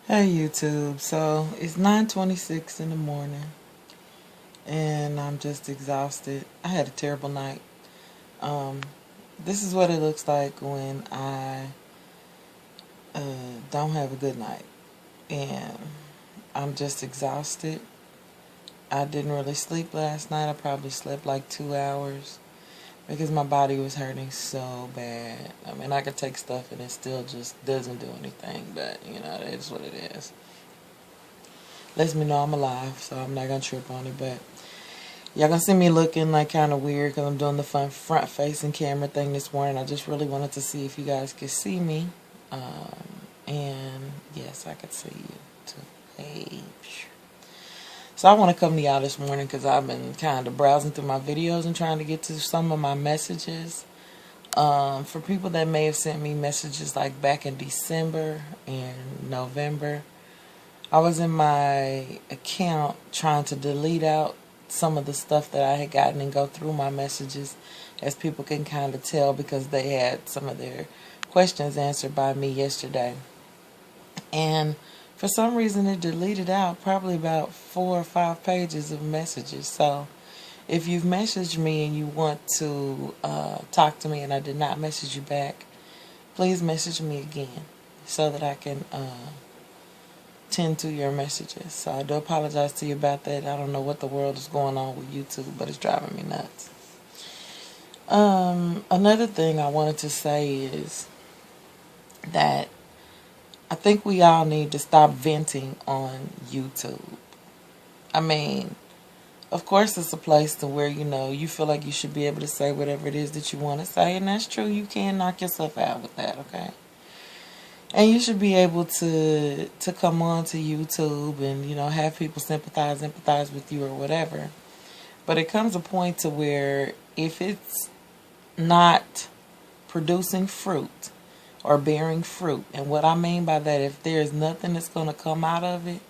Hey YouTube, so it's 9:26 in the morning and I'm just exhausted. I had a terrible night. Um, this is what it looks like when I don't have a good night and I'm just exhausted. I didn't really sleep last night. I probably slept like 2 hours because my body was hurting so bad. I mean, I could take stuff and it still just doesn't do anything, but you know, it is what it is. Lets me know I'm alive, so I'm not gonna trip on it. But y'all gonna see me looking like kind of weird because I'm doing the front facing camera thing this morning. I just really wanted to see if you guys could see me. And yes, I could see you too. Hey. So I want to come to y'all this morning because I've been kind of browsing through my videos and trying to get to some of my messages. For people that may have sent me messages like back in December and November, I was in my account trying to delete out some of the stuff that I had gotten and go through my messages, as people can kind of tell because they had some of their questions answered by me yesterday. And for some reason it deleted out probably about 4 or 5 pages of messages. So if you've messaged me and you want to talk to me and I did not message you back, please message me again so that I can tend to your messages. So I do apologize to you about that. I don't know what the world is going on with YouTube, but it's driving me nuts. Another thing I wanted to say is that I think we all need to stop venting on YouTube. I mean, of course it's a place to where, you know, you feel like you should be able to say whatever it is that you want to say, and that's true. You can knock yourself out with that, okay? And you should be able to come on to YouTube and, you know, have people empathize with you or whatever. But it comes a point to where if it's not producing fruit or bearing fruit, and what I mean by that, if there's nothing that's going to come out of it,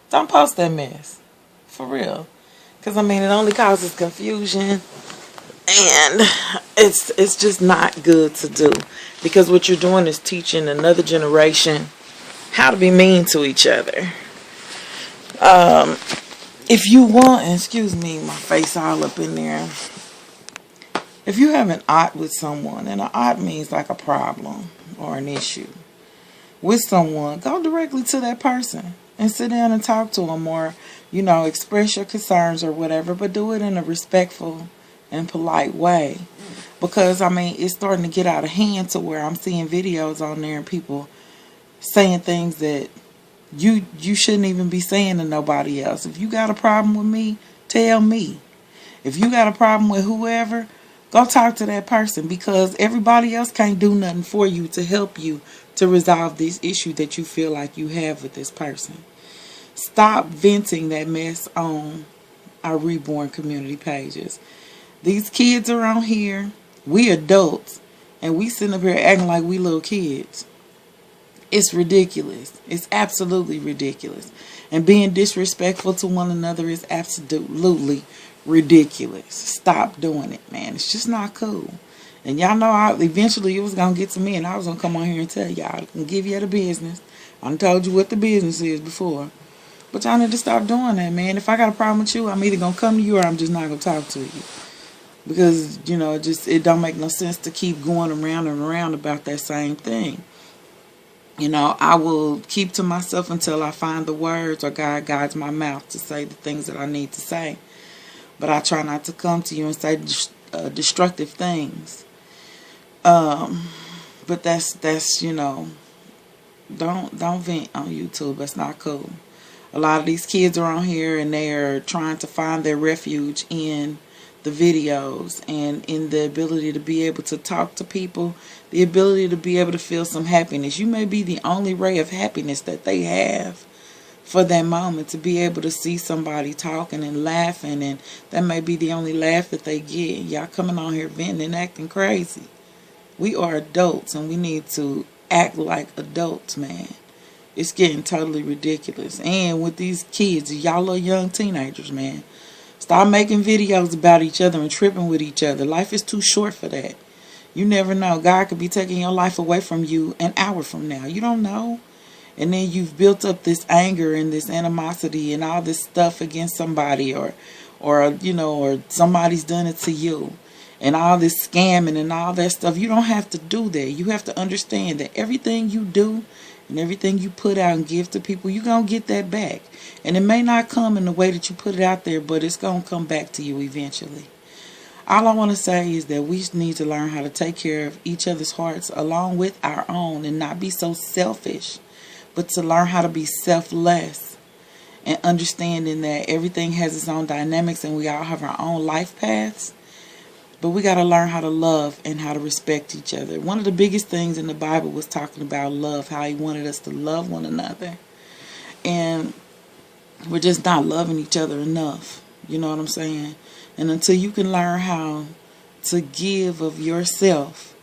don't post that mess. For real. Because, I mean, it only causes confusion. And it's just not good to do, because what you're doing is teaching another generation how to be mean to each other. If you want, and excuse me, my face all up in there. If you have an ought with someone, and an ought means like a problem or an issue with someone, go directly to that person and sit down and talk to them, or, you know, express your concerns or whatever, but do it in a respectful and polite way. Because, I mean, it's starting to get out of hand to where I'm seeing videos on there and people saying things that you shouldn't even be saying to nobody else. If you got a problem with me, tell me. If you got a problem with whoever, go talk to that person, because everybody else can't do nothing for you to help you to resolve this issue that you feel like you have with this person. Stop venting that mess on our Reborn community pages. These kids are on here, we adults, and we sitting up here acting like we little kids. It's ridiculous. It's absolutely ridiculous. And being disrespectful to one another is absolutely ridiculous. Stop doing it, man. It's just not cool. And y'all know eventually it was going to get to me, and I was going to come on here and tell y'all and give you the business. I done told you what the business is before. But y'all need to stop doing that, man. If I got a problem with you, I'm either going to come to you or I'm just not going to talk to you. Because, you know, it don't make no sense to keep going around and around about that same thing. You know, I will keep to myself until I find the words or God guides my mouth to say the things that I need to say. But I try not to come to you and say destructive things. But that's you know, don't vent on YouTube. That's not cool. A lot of these kids are on here and they are trying to find their refuge in the videos and in the ability to be able to talk to people, the ability to be able to feel some happiness. You may be the only ray of happiness that they have for that moment, to be able to see somebody talking and laughing, and that may be the only laugh that they get. Y'all coming on here venting and acting crazy. We are adults and we need to act like adults, man. It's getting totally ridiculous. And with these kids, y'all are young teenagers, man. Stop making videos about each other and tripping with each other. Life is too short for that. You never know. God could be taking your life away from you an hour from now. You don't know. And then you've built up this anger and this animosity and all this stuff against somebody, or or somebody's done it to you, and all this scamming and all that stuff. You don't have to do that. You have to understand that everything you do and everything you put out and give to people, you're going to get that back. And it may not come in the way that you put it out there, but it's going to come back to you eventually. All I want to say is that we need to learn how to take care of each other's hearts along with our own, and not be so selfish, but to learn how to be selfless, and understanding that everything has its own dynamics and we all have our own life paths. But we got to learn how to love and how to respect each other. One of the biggest things in the Bible was talking about love, how he wanted us to love one another. And we're just not loving each other enough. You know what I'm saying? And until you can learn how to give of yourself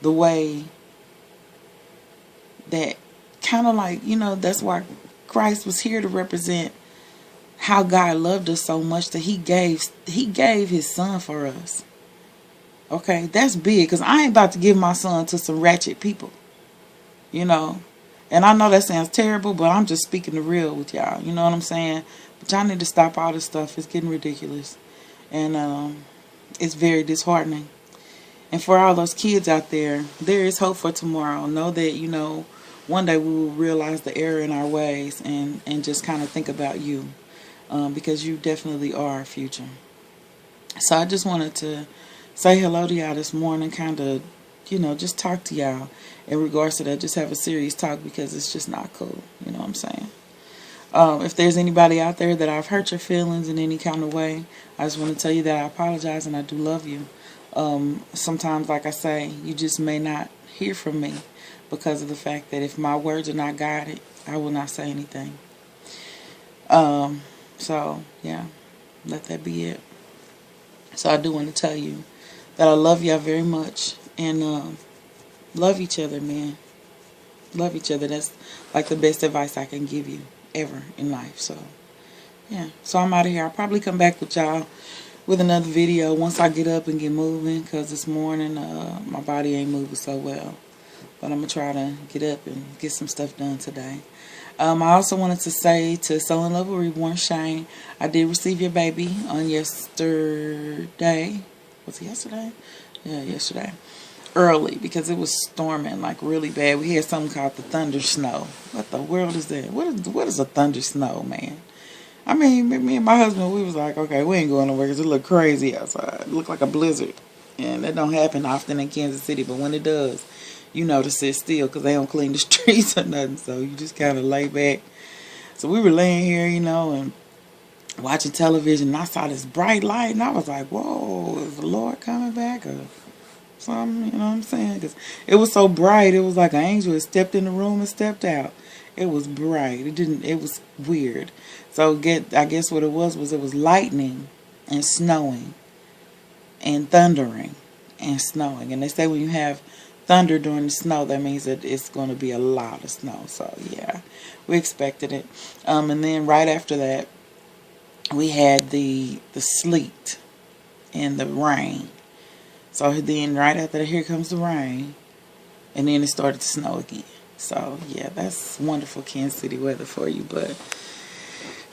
the way that kind of like, that's why Christ was here to represent how God loved us so much that he gave his son for us. Okay, that's big, because I ain't about to give my son to some ratchet people. And I know that sounds terrible, but I'm just speaking the real with y'all. You know what I'm saying? But y'all need to stop all this stuff. It's getting ridiculous. And it's very disheartening. And for all those kids out there is hope for tomorrow. Know that, one day we will realize the error in our ways and just kind of think about you. Because you definitely are our future. So I just wanted to say hello to y'all this morning, kind of, just talk to y'all in regards to that. Just have a serious talk, because it's just not cool. You know what I'm saying? If there's anybody out there that I've hurt your feelings in any kind of way, I just want to tell you that I apologize and I do love you. Sometimes, like I say, you just may not hear from me because of the fact that if my words are not guided, I will not say anything. So, yeah, let that be it. So I do want to tell you that I love y'all very much. And love each other, man. Love each other. That's like the best advice I can give you ever in life. So, yeah. So I'm out of here. I'll probably come back with y'all with another video once I get up and get moving. Because this morning, my body ain't moving so well. But I'm going to try to get up and get some stuff done today. I also wanted to say to So in Love with Reborn Shane, I did receive your baby on yesterday. Was it yesterday? Yeah, yesterday. Early, because it was storming like really bad. We had something called the thunder snow. What the world is that? What is a thunder snow, man? I mean, me and my husband, we was like, okay, we ain't going nowhere because it looked crazy outside. It looked like a blizzard. And that don't happen often in Kansas City, but when it does, you know to sit still because they don't clean the streets or nothing. So you just kind of lay back. So we were laying here, and watching television. And I saw this bright light. And I was like, whoa, is the Lord coming back or something? You know what I'm saying? Because it was so bright. It was like an angel had stepped in the room and stepped out. It was bright. It was weird. So I guess what it was lightning and snowing and thundering and snowing. And they say when you have thunder during the snow, that means that it's going to be a lot of snow. So yeah, we expected it. And then right after that, we had the sleet and the rain. So then right after that, here comes the rain, and then it started to snow again. So yeah, that's wonderful Kansas City weather for you. But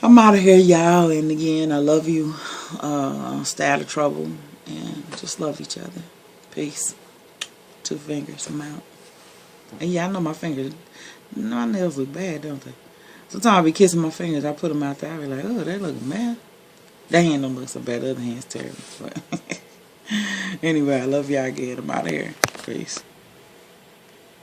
I'm out of here, y'all. And again, I love you. Stay out of trouble and just love each other. Peace. 2 fingers, I'm out. And yeah, I know my fingers, my nails look bad, don't they? Sometimes I be kissing my fingers, I put them out there, I be like, oh, they look bad. That hand don't look so bad, the other hand's terrible. But anyway, I love y'all again. I'm out of here. Peace.